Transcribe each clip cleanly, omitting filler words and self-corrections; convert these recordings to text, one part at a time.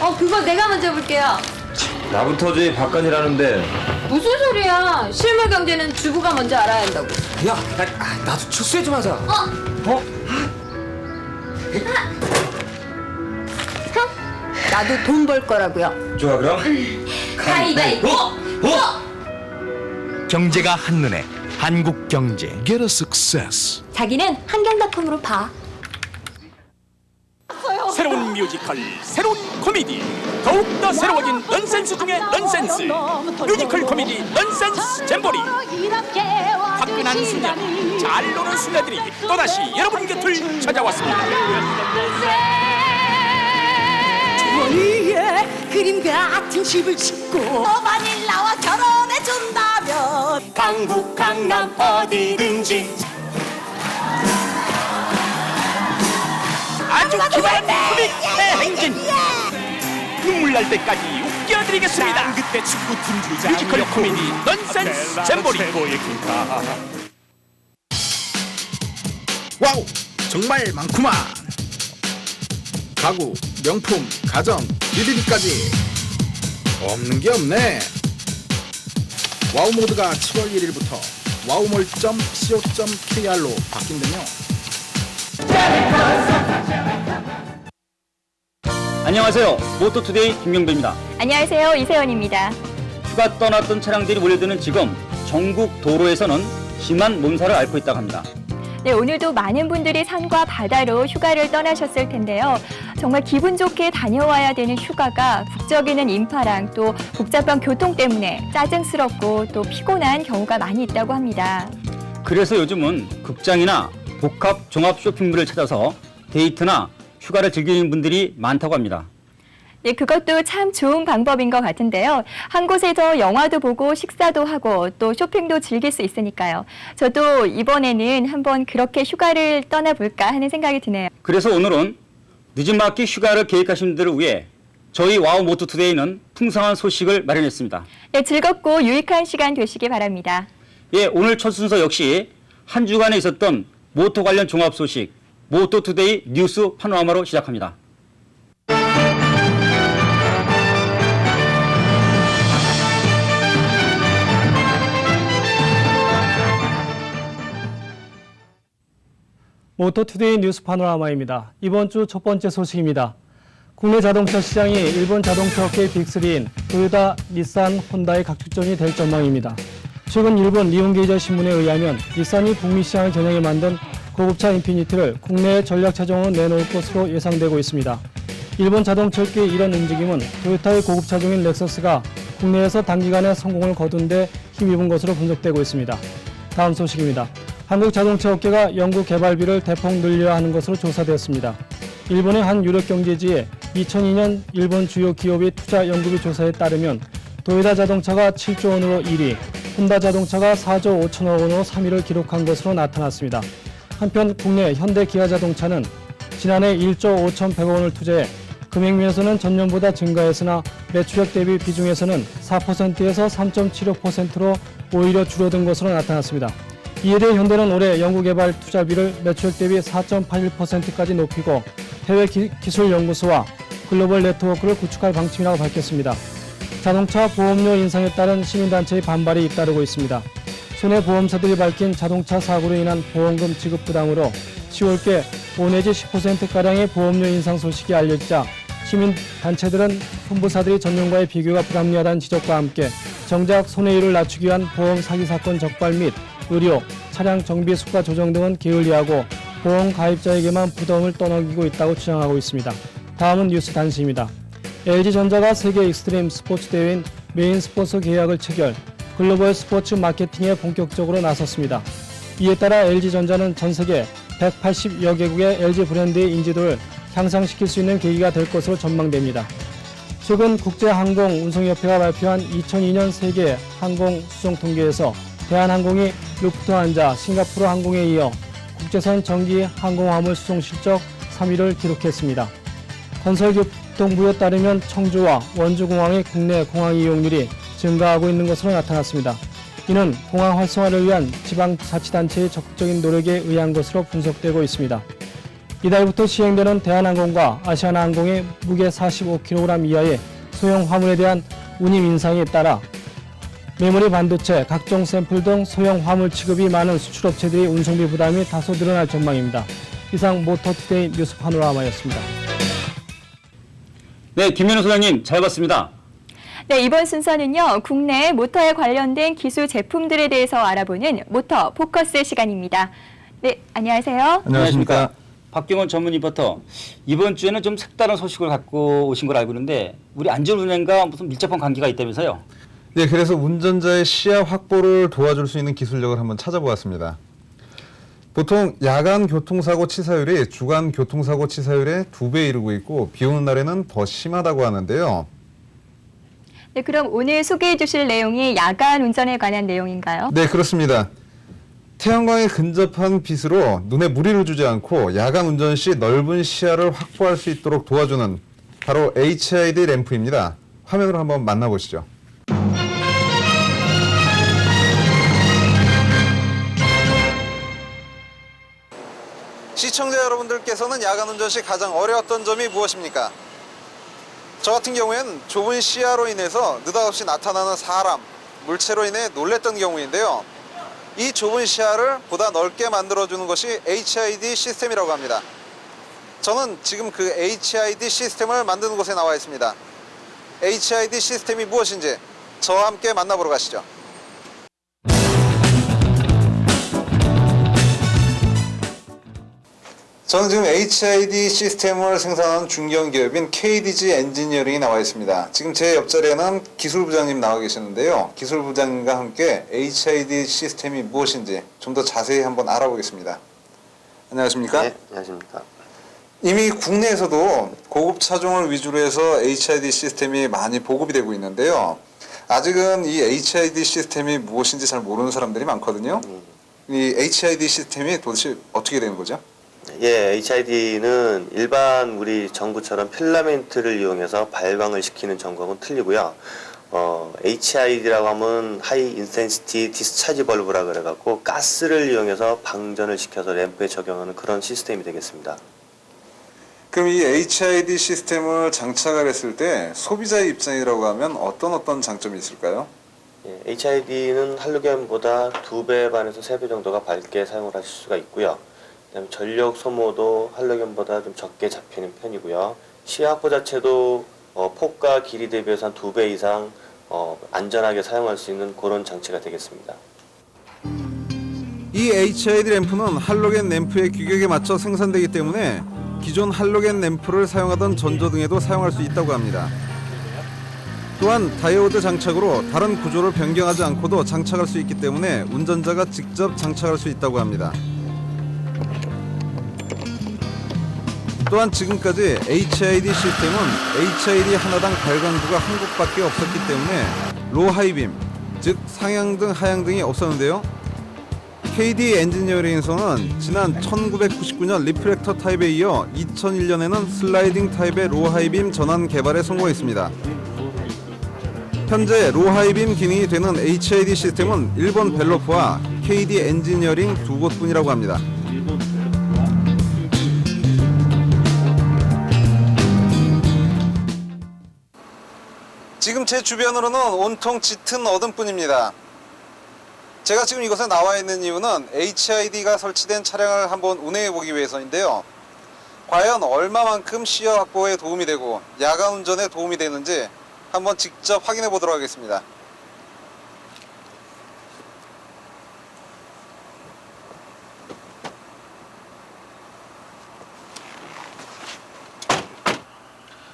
그거 내가 먼저 해볼게요. 나부터 저희 박간이라는데. 무슨 소리야? 실물 경제는 주부가 먼저 알아야 한다고. 야, 나도 축소해 좀 하자. 나도 돈 벌 거라고요. 좋아, 그럼? 가위바위보! 경제가 한눈에 한국 경제. Get a success. 자기는 한경닷컴으로 봐. 새로운 뮤지컬, 새로운 코미디, 더욱더 새로워진 넌센스 중의 넌센스. 뮤지컬 코미디 넌센스 잼버리. 화끈한 수녀, 잘 노는 수녀들이 또다시 여러분 곁을 찾아왔습니다. 위에 그림 같은 집을 짓고 만일 나와 결혼해준다면 강북 강남 어디든지 아주 기발한 코믹 대행진. 눈물 날 때까지 웃겨드리겠습니다. 그때 축구팀 주자 뮤지컬 코미디 넌센스 잼버리. 와우, 정말 많구만. 가구, 명품, 가전, 유리비까지 없는 게 없네. 와우 모드가 7월 1일부터 와우몰.co.kr로 바뀐다며. 안녕하세요. 모토투데이 김경배입니다. 안녕하세요. 이세연입니다. 휴가 떠났던 차량들이 몰려드는 지금 전국 도로에서는 심한 몸살을 앓고 있다고 합니다. 네, 오늘도 많은 분들이 산과 바다로 휴가를 떠나셨을 텐데요. 정말 기분 좋게 다녀와야 되는 휴가가 북적이는 인파랑 또 복잡한 교통 때문에 짜증스럽고 또 피곤한 경우가 많이 있다고 합니다. 그래서 요즘은 극장이나 복합 종합 쇼핑몰을 찾아서 데이트나 휴가를 즐기는 분들이 많다고 합니다. 네, 그것도 참 좋은 방법인 것 같은데요. 한 곳에서 영화도 보고 식사도 하고 또 쇼핑도 즐길 수 있으니까요. 저도 이번에는 한번 그렇게 휴가를 떠나볼까 하는 생각이 드네요. 그래서 오늘은 늦은마기 휴가를 계획하신 분들을 위해 저희 와우 모토투데이는 풍성한 소식을 마련했습니다. 네, 즐겁고 유익한 시간 되시기 바랍니다. 예, 오늘 첫 순서 역시 한 주간에 있었던 모토 관련 종합 소식 모토투데이 뉴스 파노라마로 시작합니다. 모토투데이 뉴스 파노라마입니다. 이번 주 첫 번째 소식입니다. 국내 자동차 시장이 일본 자동차 업계의 빅3인 토요타, 닛산, 혼다의 각축전이 될 전망입니다. 최근 일본 니혼게이저 신문에 의하면 닛산이 북미 시장을 겨냥해 만든 고급차 인피니티를 국내에 전략 차종으로 내놓을 것으로 예상되고 있습니다. 일본 자동차 업계의 이런 움직임은 토요타의 고급 차종인 렉서스가 국내에서 단기간에 성공을 거둔 데 힘입은 것으로 분석되고 있습니다. 다음 소식입니다. 한국 자동차 업계가 연구 개발비를 대폭 늘려야 하는 것으로 조사되었습니다. 일본의 한 유력 경제지에 2002년 일본 주요 기업의 투자 연구비 조사에 따르면 도요타 자동차가 7조 원으로 1위, 혼다 자동차가 4조 5천억 원으로 3위를 기록한 것으로 나타났습니다. 한편 국내 현대 기아 자동차는 지난해 1조 5,100억 원을 투자해 금액면에서는 전년보다 증가했으나 매출액 대비 비중에서는 4%에서 3.76%로 오히려 줄어든 것으로 나타났습니다. 이에 대해 현대는 올해 연구개발 투자비를 매출액 대비 4.81%까지 높이고 해외 기술연구소와 글로벌 네트워크를 구축할 방침이라고 밝혔습니다. 자동차 보험료 인상에 따른 시민단체의 반발이 잇따르고 있습니다. 손해보험사들이 밝힌 자동차 사고로 인한 보험금 지급 부담으로 10월께 5 내지 10%가량의 보험료 인상 소식이 알려지자 시민단체들은 손보사들이 전년과의 비교가 불합리하다는 지적과 함께 정작 손해율을 낮추기 위한 보험 사기 사건 적발 및 의료, 차량 정비 수가 조정 등은 게을리하고 보험 가입자에게만 부담을 떠넘기고 있다고 주장하고 있습니다. 다음은 뉴스 단신입니다. LG전자가 세계 익스트림 스포츠 대회인 메인 스포츠 계약을 체결, 글로벌 스포츠 마케팅에 본격적으로 나섰습니다. 이에 따라 LG전자는 전 세계 180여 개국의 LG 브랜드의 인지도를 향상시킬 수 있는 계기가 될 것으로 전망됩니다. 최근 국제항공운송협회가 발표한 2002년 세계 항공수송 통계에서 대한항공이 루프트한자, 싱가포르 항공에 이어 국제선 정기 항공화물 수송 실적 3위를 기록했습니다. 건설교통부에 따르면 청주와 원주공항의 국내 공항 이용률이 증가하고 있는 것으로 나타났습니다. 이는 공항 활성화를 위한 지방자치단체의 적극적인 노력에 의한 것으로 분석되고 있습니다. 이달부터 시행되는 대한항공과 아시아나항공의 무게 45kg 이하의 소형 화물에 대한 운임 인상에 따라 메모리 반도체, 각종 샘플 등 소형 화물 취급이 많은 수출업체들의 운송비 부담이 다소 늘어날 전망입니다. 이상 모터투데이 뉴스 파노라마였습니다. 네, 김현우 소장님 잘 봤습니다. 네, 이번 순서는요, 국내 모터에 관련된 기술 제품들에 대해서 알아보는 모터 포커스 시간입니다. 네, 안녕하세요. 안녕하십니까. 박경원 전문 리포터. 이번 주에는 좀 색다른 소식을 갖고 오신 걸 알고 있는데 우리 안전운행과 무슨 밀접한 관계가 있다면서요? 네, 그래서 운전자의 시야 확보를 도와줄 수 있는 기술력을 한번 찾아보았습니다. 보통 야간 교통사고 치사율이 주간 교통사고 치사율의 2배 이르고 있고 비 오는 날에는 더 심하다고 하는데요. 네, 그럼 오늘 소개해 주실 내용이 야간 운전에 관한 내용인가요? 네, 그렇습니다. 태양광에 근접한 빛으로 눈에 무리를 주지 않고 야간 운전 시 넓은 시야를 확보할 수 있도록 도와주는 바로 HID 램프입니다. 화면으로 한번 만나보시죠. 시청자 여러분들께서는 야간 운전 시 가장 어려웠던 점이 무엇입니까? 저 같은 경우에는 좁은 시야로 인해서 느닷없이 나타나는 사람, 물체로 인해 놀랬던 경우인데요. 이 좁은 시야를 보다 넓게 만들어주는 것이 HID 시스템이라고 합니다. 저는 지금 그 HID 시스템을 만드는 곳에 나와 있습니다. HID 시스템이 무엇인지 저와 함께 만나보러 가시죠. 저는 지금 HID 시스템을 생산하는 중견기업인 KDG 엔지니어링이 나와 있습니다. 지금 제 옆자리에는 기술부장님 나와 계시는데요. 기술부장님과 함께 HID 시스템이 무엇인지 좀 더 자세히 한번 알아보겠습니다. 안녕하십니까? 네, 안녕하십니까. 이미 국내에서도 고급 차종을 위주로 해서 HID 시스템이 많이 보급이 되고 있는데요. 아직은 이 HID 시스템이 무엇인지 잘 모르는 사람들이 많거든요. 이 HID 시스템이 도대체 어떻게 되는 거죠? 예, HID는 일반 우리 전구처럼 필라멘트를 이용해서 발광을 시키는 전구하고는 틀리고요. HID라고 하면 하이 인센시티 디스차지 벌브라 그래갖고 가스를 이용해서 방전을 시켜서 램프에 적용하는 그런 시스템이 되겠습니다. 그럼 이 HID 시스템을 장착을 했을 때 소비자의 입장이라고 하면 어떤 장점이 있을까요? 예, HID는 할로겐보다 2배 반에서 3배 정도가 밝게 사용을 하실 수가 있고요. 그다음에 전력 소모도 할로겐보다 좀 적게 잡히는 편이고요. 시야 확보 자체도 폭과 길이 대비해서 한 2배 이상 안전하게 사용할 수 있는 그런 장치가 되겠습니다. 이 HID 램프는 할로겐 램프의 규격에 맞춰 생산되기 때문에 기존 할로겐 램프를 사용하던 전조등에도 사용할 수 있다고 합니다. 또한 다이오드 장착으로 다른 구조를 변경하지 않고도 장착할 수 있기 때문에 운전자가 직접 장착할 수 있다고 합니다. 또한 지금까지 HID 시스템은 HID 하나당 발광구가 한 곳밖에 없었기 때문에 로 하이빔, 즉 상향등, 하향등이 없었는데요. KD 엔지니어링에서는 지난 1999년 리프렉터 타입에 이어 2001년에는 슬라이딩 타입의 로 하이빔 전환 개발에 성공했습니다. 현재 로 하이빔 기능이 되는 HID 시스템은 일본 벨로프와 KD 엔지니어링 두 곳뿐이라고 합니다. 지금 제 주변으로는 온통 짙은 어둠뿐입니다. 제가 지금 이곳에 나와 있는 이유는 HID가 설치된 차량을 한번 운행해 보기 위해서인데요. 과연 얼마만큼 시야 확보에 도움이 되고 야간 운전에 도움이 되는지 한번 직접 확인해 보도록 하겠습니다.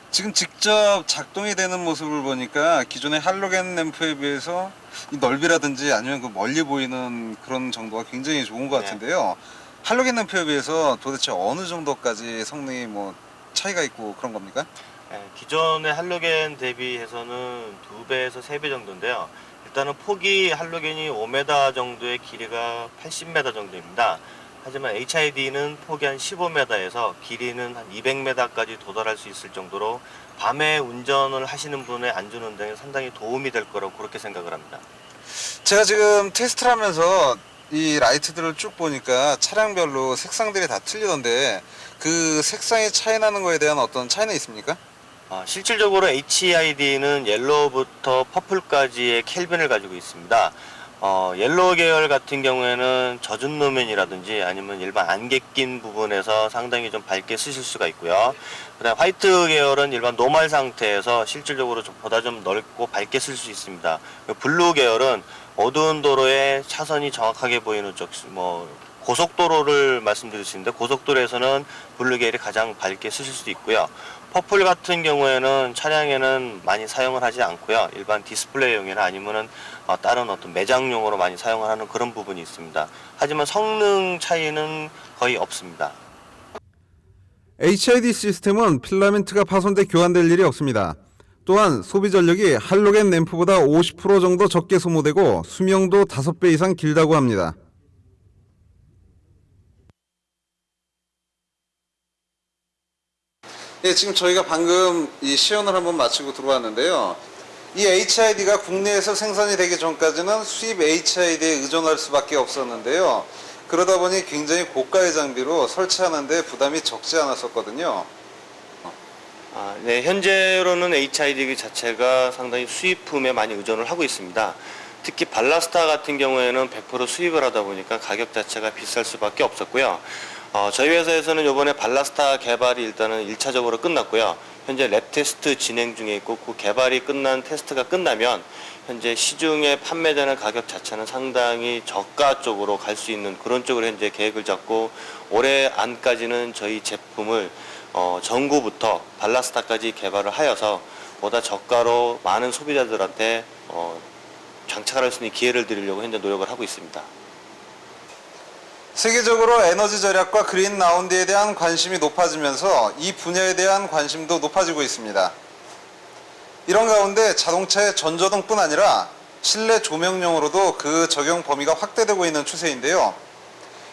지금 직접 작동이 되는 모습을 보니까 기존의 할로겐 램프에 비해서 이 넓이라든지 아니면 그 멀리 보이는 그런 정도가 굉장히 좋은 것 같은데요. 할로겐 램프에 비해서 도대체 어느 정도까지 성능이 뭐 차이가 있고 그런 겁니까? 네, 기존의 할로겐 대비해서는 2배에서 3배 정도인데요. 일단은 폭이 할로겐이 5m 정도의 길이가 80m 정도입니다. 하지만 HID는 폭이 한 15m에서 길이는 한 200m까지 도달할 수 있을 정도로 밤에 운전을 하시는 분의 안전운전에 상당히 도움이 될 거라고 그렇게 생각을 합니다. 제가 지금 테스트를 하면서 이 라이트들을 쭉 보니까 차량별로 색상들이 다 틀리던데 그 색상이 차이 나는 거에 대한 어떤 차이는 있습니까? 실질적으로 HID는 옐로우부터 퍼플까지의 켈빈을 가지고 있습니다. 옐로우 계열 같은 경우에는 젖은 노면이라든지 아니면 일반 안개 낀 부분에서 상당히 좀 밝게 쓰실 수가 있고요. 그다음 화이트 계열은 일반 노멀 상태에서 실질적으로 보다 좀 넓고 밝게 쓸 수 있습니다. 블루 계열은 어두운 도로에 차선이 정확하게 보이는 쪽, 고속도로를 말씀드릴 수 있는데 고속도로에서는 블루 계열이 가장 밝게 쓰실 수도 있고요. 퍼플 같은 경우에는 차량에는 많이 사용을 하지 않고요. 일반 디스플레이용이나 아니면은 다른 어떤 매장용으로 많이 사용을 하는 그런 부분이 있습니다. 하지만 성능 차이는 거의 없습니다. HID 시스템은 필라멘트가 파손돼 교환될 일이 없습니다. 또한 소비 전력이 할로겐 램프보다 50% 정도 적게 소모되고 수명도 5배 이상 길다고 합니다. 네, 지금 저희가 방금 이 시연을 한번 마치고 들어왔는데요. 이 HID가 국내에서 생산이 되기 전까지는 수입 HID에 의존할 수밖에 없었는데요. 그러다 보니 굉장히 고가의 장비로 설치하는데 부담이 적지 않았었거든요. 네, 현재로는 HID 자체가 상당히 수입품에 많이 의존을 하고 있습니다. 특히 발라스타 같은 경우에는 100% 수입을 하다 보니까 가격 자체가 비쌀 수밖에 없었고요. 저희 회사에서는 이번에 발라스타 개발이 일단은 1차적으로 끝났고요. 현재 랩 테스트 진행 중에 있고 그 개발이 끝난 테스트가 끝나면 현재 시중에 판매되는 가격 자체는 상당히 저가 쪽으로 갈 수 있는 그런 쪽으로 현재 계획을 잡고 올해 안까지는 저희 제품을 전구부터 발라스타까지 개발을 하여서 보다 저가로 많은 소비자들한테 장착을 할 수 있는 기회를 드리려고 현재 노력을 하고 있습니다. 세계적으로 에너지 절약과 그린 라운드에 대한 관심이 높아지면서 이 분야에 대한 관심도 높아지고 있습니다. 이런 가운데 자동차의 전조등뿐 아니라 실내 조명용으로도 그 적용 범위가 확대되고 있는 추세인데요.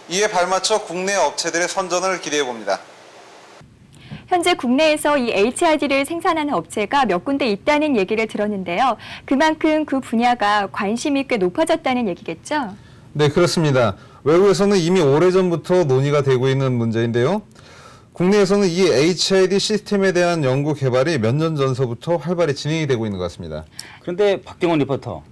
이에 발맞춰 국내 업체들의 선전을 기대해 봅니다. 현재 국내에서 이 HID를 생산하는 업체가 몇 군데 있다는 얘기를 들었는데요. 그만큼 그 분야가 관심이 꽤 높아졌다는 얘기겠죠? 네, 그렇습니다. 외국에서는 이미 오래전부터 논의가 되고 있는 문제인데요. 국내에서는 이 HID 시스템에 대한 연구 개발이 몇 년 전서부터 활발히 진행이 되고 있는 것 같습니다. 그런데 박경원 리포터,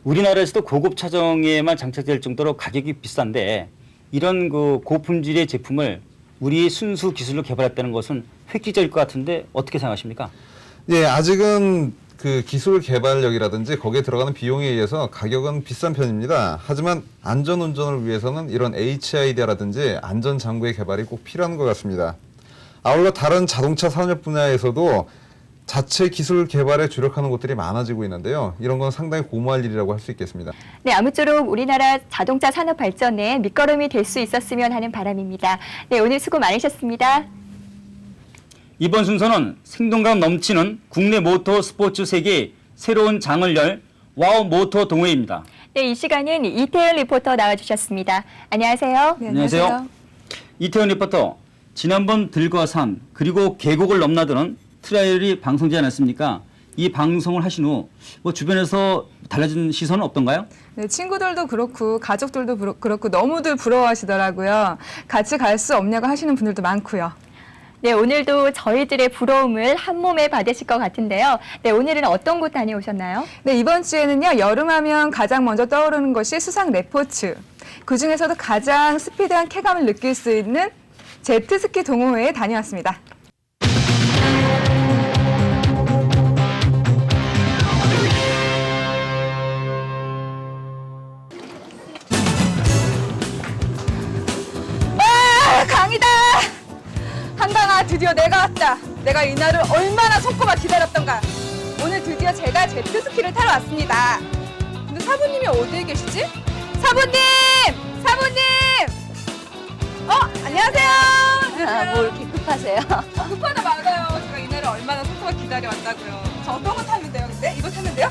우리나라에서도 고급 차종에만 장착될 정도로 가격이 비싼데 이런 그 고품질의 제품을 우리 순수 기술로 개발했다는 것은 획기적일 것 같은데 어떻게 생각하십니까? 예, 아직은 그 기술 개발력이라든지 거기에 들어가는 비용에 의해서 가격은 비싼 편입니다. 하지만 안전 운전을 위해서는 이런 HID라든지 안전 장구의 개발이 꼭 필요한 것 같습니다. 아울러 다른 자동차 산업 분야에서도 자체 기술 개발에 주력하는 곳들이 많아지고 있는데요. 이런 건 상당히 고무할 일이라고 할 수 있겠습니다. 네, 아무쪼록 우리나라 자동차 산업 발전에 밑거름이 될 수 있었으면 하는 바람입니다. 네, 오늘 수고 많으셨습니다. 이번 순서는 생동감 넘치는 국내 모터 스포츠 세계의 새로운 장을 열 와우 모터 동호회입니다. 네, 이 시간은 이태현 리포터 나와주셨습니다. 안녕하세요. 네, 안녕하세요. 이태현 리포터, 지난번 들과 산 그리고 계곡을 넘나드는 트라이얼이 방송되지 않았습니까? 이 방송을 하신 후 주변에서 달라진 시선은 없던가요? 네, 친구들도 그렇고 가족들도 그렇고 너무들 부러워하시더라고요. 같이 갈 수 없냐고 하시는 분들도 많고요. 네, 오늘도 저희들의 부러움을 한 몸에 받으실 것 같은데요. 네, 오늘은 어떤 곳 다녀오셨나요? 네, 이번 주에는요, 여름하면 가장 먼저 떠오르는 것이 수상 레포츠. 그 중에서도 가장 스피드한 쾌감을 느낄 수 있는 제트스키 동호회에 다녀왔습니다. 강이다! 한강아, 드디어 내가 왔다. 내가 이날을 얼마나 손꼽아 기다렸던가. 오늘 드디어 제가 제트스키를 타러 왔습니다. 근데 사부님이 어디에 계시지? 사부님! 사부님! 안녕하세요. 뭐 이렇게 급하세요? 급하다 맞아요. 제가 이날을 얼마나 손꼽아 기다려왔다고요. 저 어떤 거 타면 돼요, 근데? 이거 타면 돼요?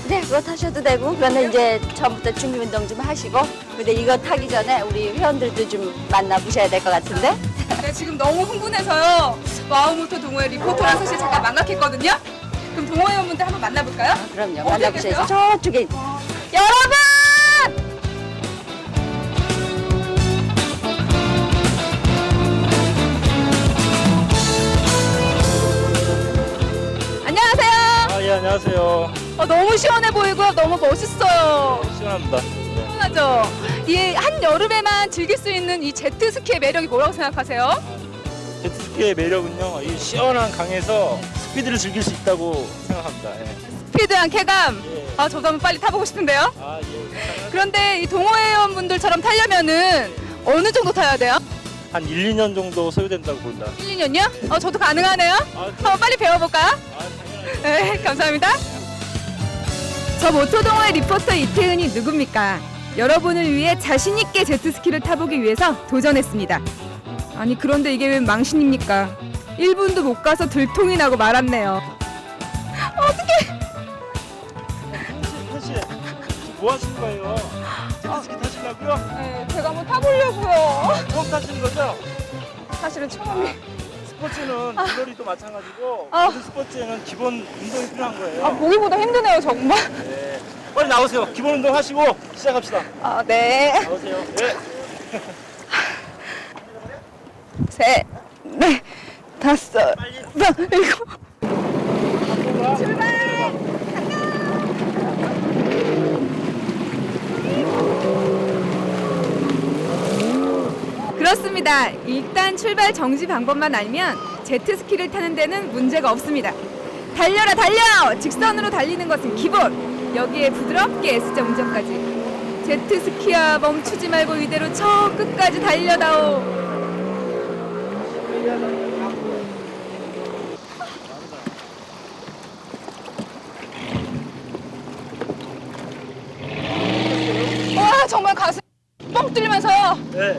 네, 그거 타셔도 되고, 그거는 이제 처음부터 준비 운동 좀 하시고, 근데 이거 타기 전에 우리 회원들도 좀 만나보셔야 될 것 같은데? 네, 지금 너무 흥분해서요. 와우모터 동호회 리포터랑 사실 잠깐 망각했거든요. 그럼 동호회원분들 한번 만나볼까요? 그럼요, 어디 만나보셔야죠. 계세요? 저쪽에. 여러분! 안녕하세요. 너무 시원해 보이고요. 너무 멋있어요. 시원합니다. 시원하죠? 이 한여름에만 즐길 수 있는 이 제트스키의 매력이 뭐라고 생각하세요? 제트스키의 매력은요, 이 시원한 강에서 스피드를 즐길 수 있다고 생각합니다. 스피드한 쾌감. 저도 한번 빨리 타보고 싶은데요. 그런데 이 동호회원분들처럼 타려면은 어느 정도 타야 돼요? 한 1, 2년 정도 소요된다고 봅니다. 1, 2년요? 저도 가능하네요. 한번 빨리 배워볼까요? 네, 감사합니다. 저 모토동호회 리포터 이태은이 누굽니까? 여러분을 위해 자신 있게 제트스키를 타보기 위해서 도전했습니다. 아니 그런데 이게 왜 망신입니까? 1분도 못 가서 들통이 나고 말았네요. 어떡해! 사실 뭐 하시는 거예요? 제트스키 타시려고요? 네, 제가 한번 타보려고요. 처음 타시는 거죠? 사실은 처음이. 스포츠는 물놀이도 마찬가지고 모든 스포츠에는 기본 운동이 필요한 거예요. 보기보다 힘드네요, 정말. 네. 빨리 나오세요. 기본 운동 하시고 시작합시다. 네. 나오세요. 네. 셋, 넷, 다섯, 여섯, 일곱. 출발! 그렇습니다. 일단 출발 정지 방법만 알면 제트스키를 타는 데는 문제가 없습니다. 달려라 달려! 직선으로 달리는 것은 기본. 여기에 부드럽게 S자 운전까지. 제트스키야 멈추지 말고 이대로 저 끝까지 달려다오. 와 정말 가슴 뻥 뚫리면서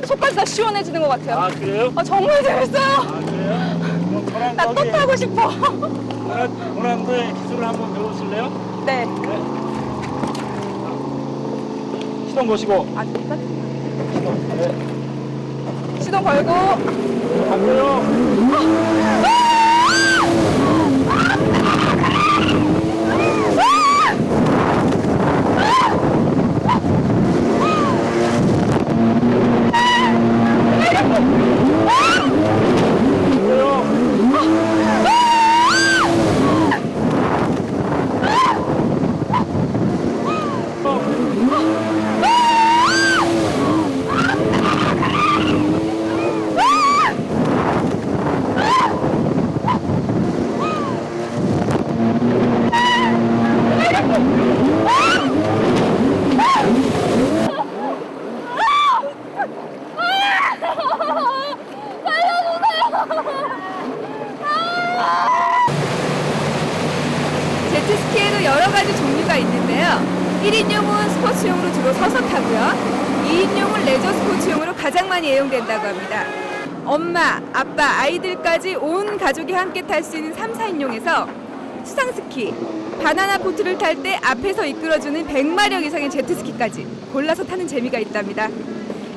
속까지 다 시원해지는 것 같아요. 아 그래요? 정말 재밌어요. 아 그래요? 그럼 저랑 나 또 타고 싶어. 고난도의 기술을 한번 배우실래요? 네. 시동 거시고. 아 진짜? 네. 시동 걸고. 갈게요. 제트스키에도 여러 가지 종류가 있는데요. 1인용은 스포츠용으로 주로 서서 타고요. 2인용은 레저 스포츠용으로 가장 많이 애용된다고 합니다. 엄마, 아빠, 아이들까지 온 가족이 함께 탈 수 있는 3, 4인용에서 수상스키, 바나나 보트를 탈 때 앞에서 이끌어주는 100마력 이상의 제트스키까지 골라서 타는 재미가 있답니다.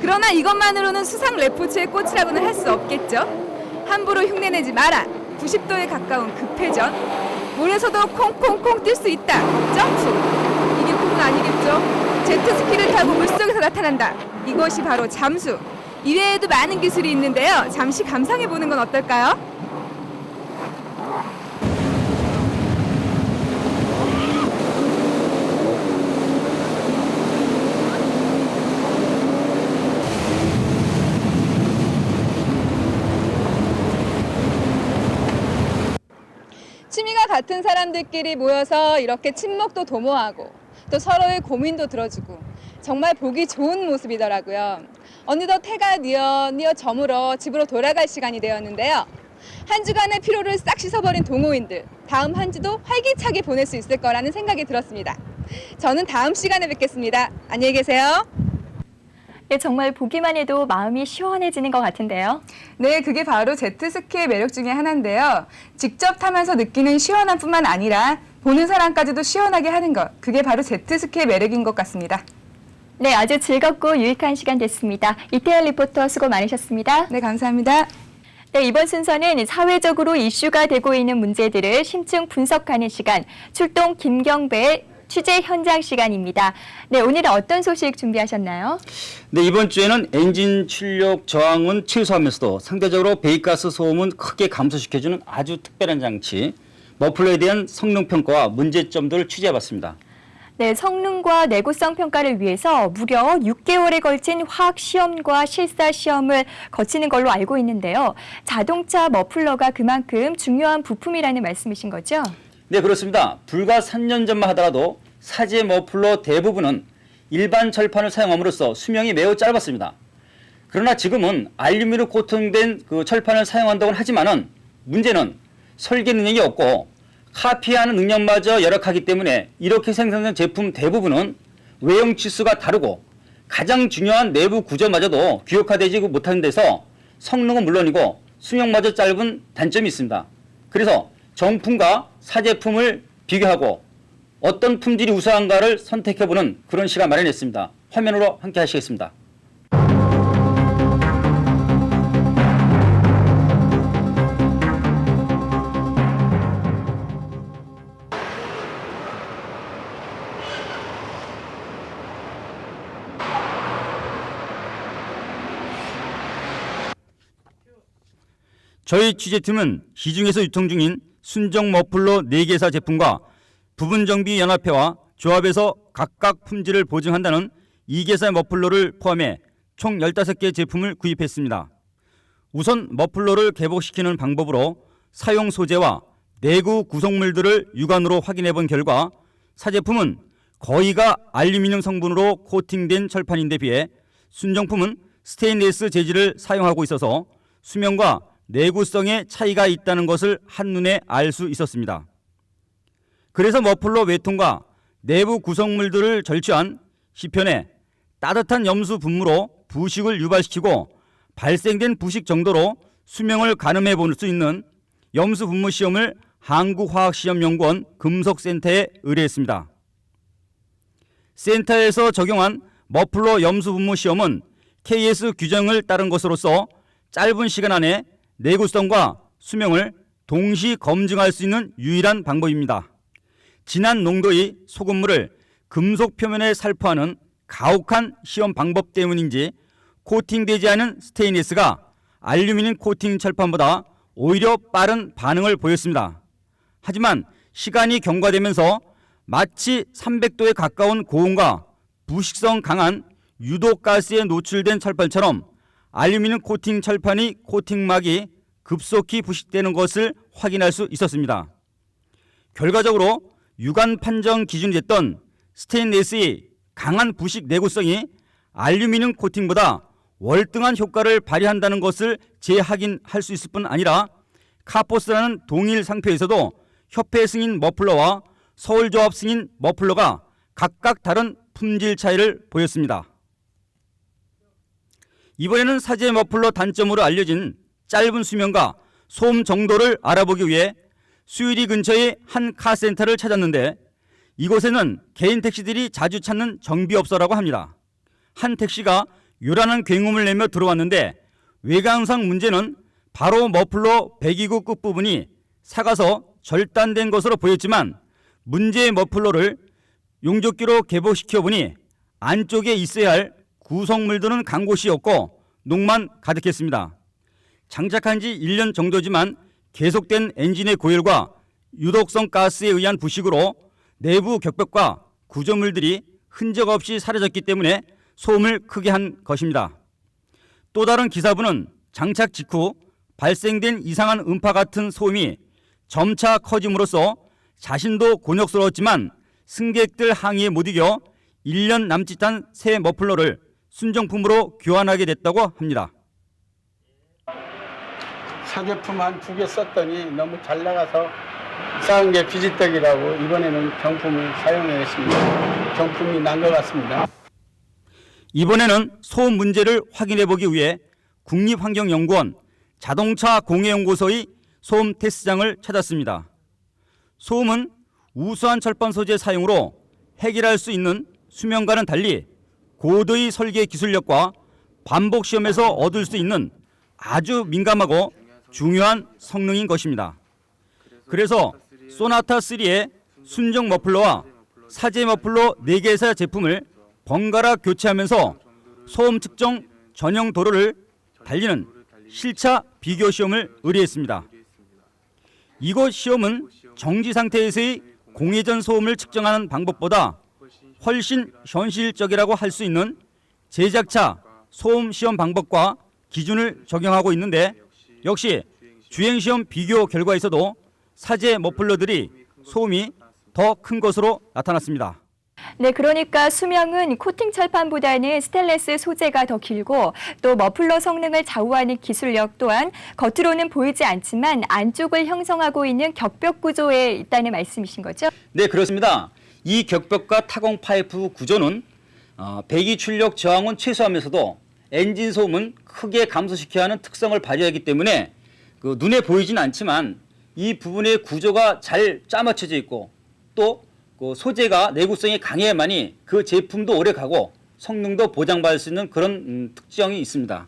그러나 이것만으로는 수상 레포츠의 꽃이라고는 할 수 없겠죠. 함부로 흉내내지 마라. 90도에 가까운 급회전. 물에서도 콩콩콩 뛸 수 있다. 점프. 이게 콩은 아니겠죠. 제트스키를 타고 물속에서 나타난다. 이것이 바로 잠수. 이외에도 많은 기술이 있는데요. 잠시 감상해보는 건 어떨까요? 취미가 같은 사람들끼리 모여서 이렇게 친목도 도모하고 또 서로의 고민도 들어주고 정말 보기 좋은 모습이더라고요. 어느덧 해가 뉘어 저물어 집으로 돌아갈 시간이 되었는데요. 한 주간의 피로를 싹 씻어버린 동호인들, 다음 한 주도 활기차게 보낼 수 있을 거라는 생각이 들었습니다. 저는 다음 시간에 뵙겠습니다. 안녕히 계세요. 네, 정말 보기만 해도 마음이 시원해지는 것 같은데요. 네, 그게 바로 제트스키의 매력 중에 하나인데요. 직접 타면서 느끼는 시원함뿐만 아니라 보는 사람까지도 시원하게 하는 것, 그게 바로 제트스키의 매력인 것 같습니다. 네, 아주 즐겁고 유익한 시간 됐습니다. 이태현 리포터 수고 많으셨습니다. 네, 감사합니다. 네, 이번 순서는 사회적으로 이슈가 되고 있는 문제들을 심층 분석하는 시간, 출동 김경배의 취재 현장 시간입니다. 네, 오늘은 어떤 소식 준비하셨나요? 네, 이번 주에는 엔진 출력 저항은 최소화하면서도 상대적으로 배기가스 소음은 크게 감소시켜주는 아주 특별한 장치, 머플러에 대한 성능 평가와 문제점들을 취재해봤습니다. 네, 성능과 내구성 평가를 위해서 무려 6개월에 걸친 화학 시험과 실사 시험을 거치는 걸로 알고 있는데요. 자동차 머플러가 그만큼 중요한 부품이라는 말씀이신 거죠? 네, 그렇습니다. 불과 3년 전만 하더라도 사제 머플러 대부분은 일반 철판을 사용함으로써 수명이 매우 짧았습니다. 그러나 지금은 알루미늄 코팅된 그 철판을 사용한다고 하지만은 문제는 설계 능력이 없고 카피하는 능력마저 열악하기 때문에 이렇게 생산된 제품 대부분은 외형 치수가 다르고 가장 중요한 내부 구조마저도 규격화되지 못하는 데서 성능은 물론이고 수명마저 짧은 단점이 있습니다. 그래서 정품과 사제품을 비교하고 어떤 품질이 우수한가를 선택해보는 그런 시간 마련했습니다. 화면으로 함께 하시겠습니다. 저희 취재팀은 시중에서 유통 중인 순정 머플러 4개사 제품과 부분정비연합회와 조합에서 각각 품질을 보증한다는 2개사 머플러를 포함해 총 15개 제품을 구입했습니다. 우선 머플러를 개복시키는 방법으로 사용 소재와 내구 구성물들을 육안으로 확인해 본 결과 사제품은 거의가 알루미늄 성분으로 코팅된 철판인데 비해 순정품은 스테인리스 재질을 사용하고 있어서 수명과 내구성에 차이가 있다는 것을 한눈에 알 수 있었습니다. 그래서 머플러 외통과 내부 구성물들을 절취한 시편에 따뜻한 염수 분무로 부식을 유발시키고 발생된 부식 정도로 수명을 가늠해 볼 수 있는 염수 분무 시험을 한국화학시험연구원 금속센터에 의뢰했습니다. 센터에서 적용한 머플러 염수 분무 시험은 KS 규정을 따른 것으로서 짧은 시간 안에 내구성과 수명을 동시 검증할 수 있는 유일한 방법입니다. 진한 농도의 소금물을 금속 표면에 살포하는 가혹한 시험 방법 때문인지 코팅되지 않은 스테인리스가 알루미늄 코팅 철판보다 오히려 빠른 반응을 보였습니다. 하지만 시간이 경과되면서 마치 300도에 가까운 고온과 부식성 강한 유독가스에 노출된 철판처럼 알루미늄 코팅 철판의 코팅막이 급속히 부식되는 것을 확인할 수 있었습니다. 결과적으로 유관 판정 기준이 됐던 스테인리스의 강한 부식 내구성이 알루미늄 코팅보다 월등한 효과를 발휘한다는 것을 재확인할 수 있을 뿐 아니라 카포스라는 동일 상표에서도 협회 승인 머플러와 서울조합 승인 머플러가 각각 다른 품질 차이를 보였습니다. 이번에는 사제 머플러 단점으로 알려진 짧은 수명과 소음 정도를 알아보기 위해 수유리 근처의 한 카센터를 찾았는데 이곳에는 개인 택시들이 자주 찾는 정비업소라고 합니다. 한 택시가 요란한 굉음을 내며 들어왔는데 외관상 문제는 바로 머플러 배기구 끝부분이 삭아서 절단된 것으로 보였지만 문제의 머플러를 용접기로 개복시켜 보니 안쪽에 있어야 할 구성물들은 간 곳이 없고 녹만 가득했습니다. 장착한 지 1년 정도지만 계속된 엔진의 고열과 유독성 가스에 의한 부식으로 내부 격벽과 구조물들이 흔적 없이 사라졌기 때문에 소음을 크게 한 것입니다. 또 다른 기사분은 장착 직후 발생된 이상한 음파 같은 소음이 점차 커짐으로써 자신도 곤욕스러웠지만 승객들 항의에 못 이겨 1년 남짓한 새 머플러를 순정품으로 교환하게 됐다고 합니다. 사제품 한 2개 썼더니 너무 잘 나가서 이상한 게 비지떡이라고 이번에는 정품을 사용했습니다. 정품이 난 것 같습니다. 이번에는 소음 문제를 확인해 보기 위해 국립환경연구원 자동차 공해연구소의 소음 테스트장을 찾았습니다. 소음은 우수한 철판 소재 사용으로 해결할 수 있는 수명과는 달리 고도의 설계 기술력과 반복 시험에서 얻을 수 있는 아주 민감하고 중요한 성능인 것입니다. 그래서 소나타3의 순정 머플러와 사제 머플러 4개사 제품을 번갈아 교체하면서 소음 측정 전용 도로를 달리는 실차 비교 시험을 의뢰했습니다. 이곳 시험은 정지 상태에서의 공회전 소음을 측정하는 방법보다 훨씬 현실적이라고 할 수 있는 제작차 소음 시험 방법과 기준을 적용하고 있는데 역시 주행시험 비교 결과에서도 사제 머플러들이 소음이 더 큰 것으로 나타났습니다. 네, 그러니까 수명은 코팅 철판보다는 스테인리스 소재가 더 길고 또 머플러 성능을 좌우하는 기술력 또한 겉으로는 보이지 않지만 안쪽을 형성하고 있는 격벽 구조에 있다는 말씀이신 거죠? 네, 그렇습니다. 이 격벽과 타공 파이프 구조는 배기 출력 저항은 최소하면서도 엔진 소음은 크게 감소시켜야 하는 특성을 발휘하기 때문에 눈에 보이지는 않지만 이 부분의 구조가 잘 짜맞춰져 있고 또 소재가 내구성이 강해야만이 그 제품도 오래 가고 성능도 보장받을 수 있는 그런 특징이 있습니다.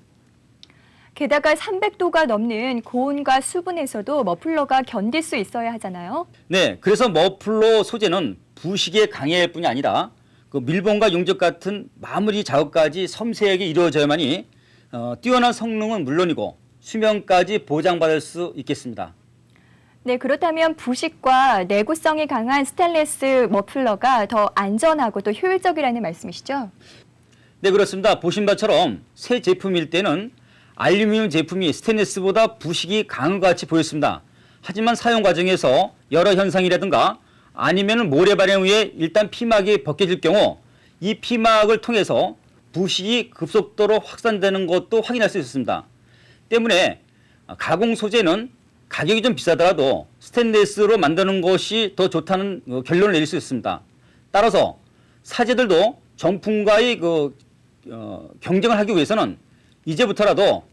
게다가 300도가 넘는 고온과 수분에서도 머플러가 견딜 수 있어야 하잖아요. 네, 그래서 머플러 소재는 부식에 강해야 할 뿐이 아니라 밀봉과 용접 같은 마무리 작업까지 섬세하게 이루어져야만이 뛰어난 성능은 물론이고 수명까지 보장받을 수 있겠습니다. 네, 그렇다면 부식과 내구성이 강한 스테인리스 머플러가 더 안전하고 또 효율적이라는 말씀이시죠? 네, 그렇습니다. 보신 바처럼 새 제품일 때는 알루미늄 제품이 스테인리스보다 부식이 강한 것 같이 보였습니다. 하지만 사용 과정에서 여러 현상이라든가 아니면 모래 발행 후에 일단 피막이 벗겨질 경우 이 피막을 통해서 부식이 급속도로 확산되는 것도 확인할 수 있습니다. 때문에 가공 소재는 가격이 좀 비싸더라도 스테인리스로 만드는 것이 더 좋다는 결론을 내릴 수 있습니다. 따라서 사제들도 정품과의 경쟁을 하기 위해서는 이제부터라도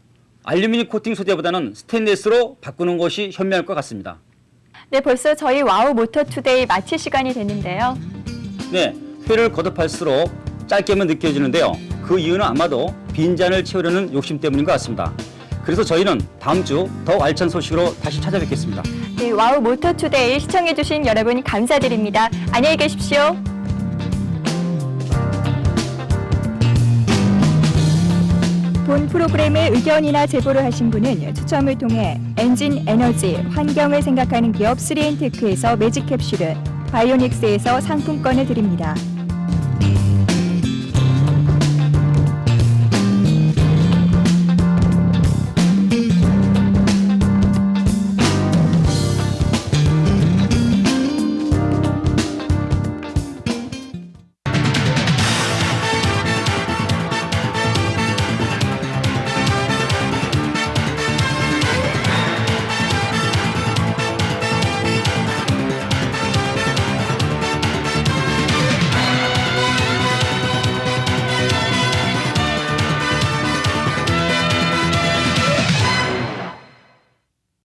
알루미늄 코팅 소재보다는 스테인리스로 바꾸는 것이 현명할 것 같습니다. 네, 벌써 저희 와우 모터 투데이 마칠 시간이 됐는데요. 네, 회를 거듭할수록 짧게만 느껴지는데요. 그 이유는 아마도 빈잔을 채우려는 욕심 때문인 것 같습니다. 그래서 저희는 다음 주 더 알찬 소식으로 다시 찾아뵙겠습니다. 네, 와우 모터 투데이 시청해주신 여러분 감사드립니다. 안녕히 계십시오. 본 프로그램에 의견이나 제보를 하신 분은 추첨을 통해 엔진 에너지, 환경을 생각하는 기업 3N테크에서 매직 캡슐을, 바이오닉스에서 상품권을 드립니다.